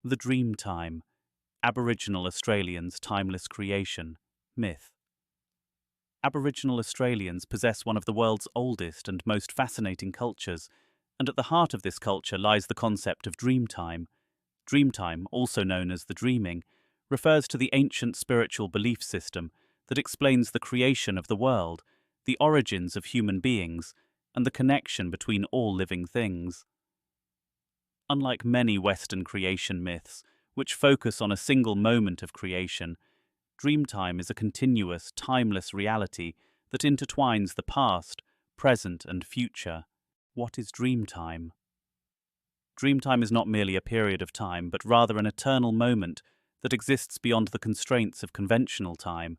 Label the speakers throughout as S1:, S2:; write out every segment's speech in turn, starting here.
S1: The Dreamtime, Aboriginal Australians' timeless creation, myth. Aboriginal Australians possess one of the world's oldest and most fascinating cultures, and at the heart of this culture lies the concept of Dreamtime. Dreamtime, also known as the dreaming, refers to the ancient spiritual belief system that explains the creation of the world, the origins of human beings, and the connection between all living things. Unlike many Western creation myths, which focus on a single moment of creation, Dreamtime is a continuous, timeless reality that intertwines the past, present, and future. What is Dreamtime? Dreamtime is not merely a period of time, but rather an eternal moment that exists beyond the constraints of conventional time.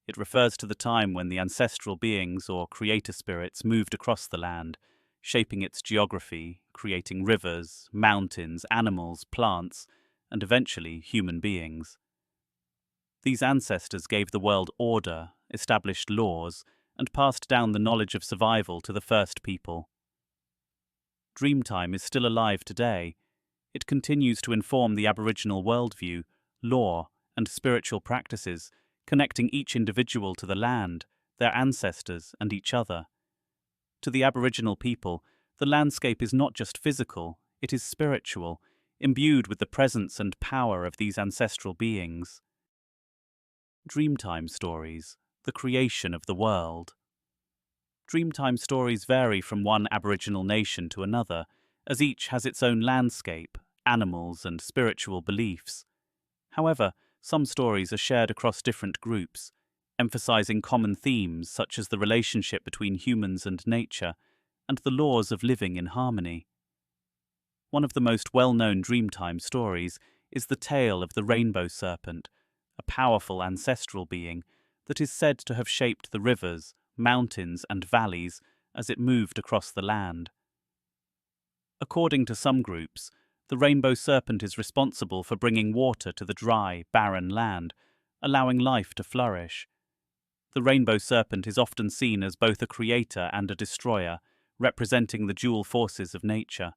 S1: It refers to the time when the ancestral beings or creator spirits moved across the land, shaping its geography, creating rivers, mountains, animals, plants, and eventually human beings. These ancestors gave the world order, established laws, and passed down the knowledge of survival to the first people. Dreamtime is still alive today. It continues to inform the Aboriginal worldview, law, and spiritual practices, connecting each individual to the land, their ancestors, and each other. To the Aboriginal people, the landscape is not just physical, it is spiritual, imbued with the presence and power of these ancestral beings. Dreamtime stories, the creation of the world. Dreamtime stories vary from one Aboriginal nation to another, as each has its own landscape, animals, and spiritual beliefs. However, some stories are shared across different groups, emphasizing common themes such as the relationship between humans and nature, and the laws of living in harmony. One of the most well-known Dreamtime stories is the tale of the Rainbow Serpent, a powerful ancestral being that is said to have shaped the rivers, mountains, and valleys as it moved across the land. According to some groups, the Rainbow Serpent is responsible for bringing water to the dry, barren land, allowing life to flourish. The Rainbow Serpent is often seen as both a creator and a destroyer, representing the dual forces of nature.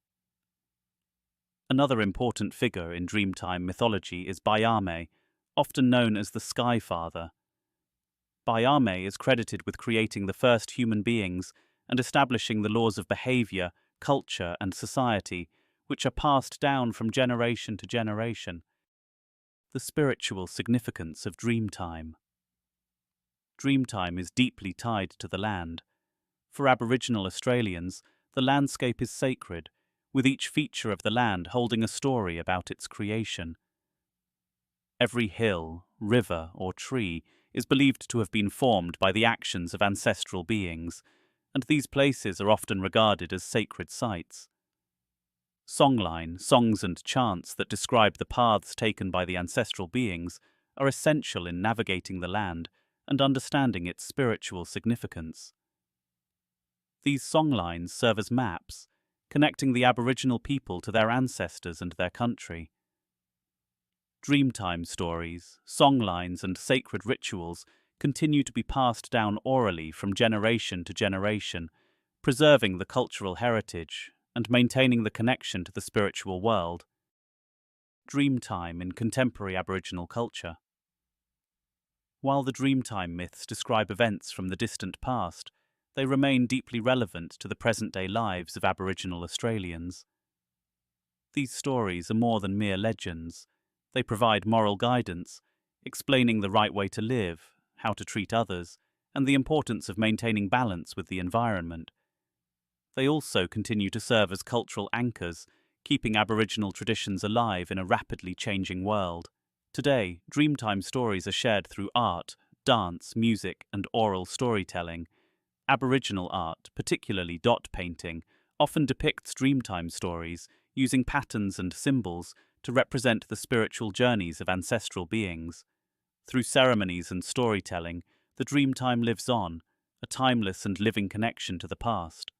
S1: Another important figure in Dreamtime mythology is Baiame, often known as the Sky Father. Baiame is credited with creating the first human beings and establishing the laws of behavior, culture, and society, which are passed down from generation to generation. The spiritual significance of Dreamtime. Dreamtime is deeply tied to the land. For Aboriginal Australians, the landscape is sacred, with each feature of the land holding a story about its creation. Every hill, river, or tree is believed to have been formed by the actions of ancestral beings, and these places are often regarded as sacred sites. Songline, songs and chants that describe the paths taken by the ancestral beings are essential in navigating the land and understanding its spiritual significance. These songlines serve as maps, connecting the Aboriginal people to their ancestors and their country. Dreamtime stories, songlines, and sacred rituals continue to be passed down orally from generation to generation, preserving the cultural heritage and maintaining the connection to the spiritual world. Dreamtime in contemporary Aboriginal culture. While the Dreamtime myths describe events from the distant past, they remain deeply relevant to the present-day lives of Aboriginal Australians. These stories are more than mere legends. They provide moral guidance, explaining the right way to live, how to treat others, and the importance of maintaining balance with the environment. They also continue to serve as cultural anchors, keeping Aboriginal traditions alive in a rapidly changing world. Today, Dreamtime stories are shared through art, dance, music, and oral storytelling. Aboriginal art, particularly dot painting, often depicts Dreamtime stories, using patterns and symbols to represent the spiritual journeys of ancestral beings. Through ceremonies and storytelling, the Dreamtime lives on, a timeless and living connection to the past.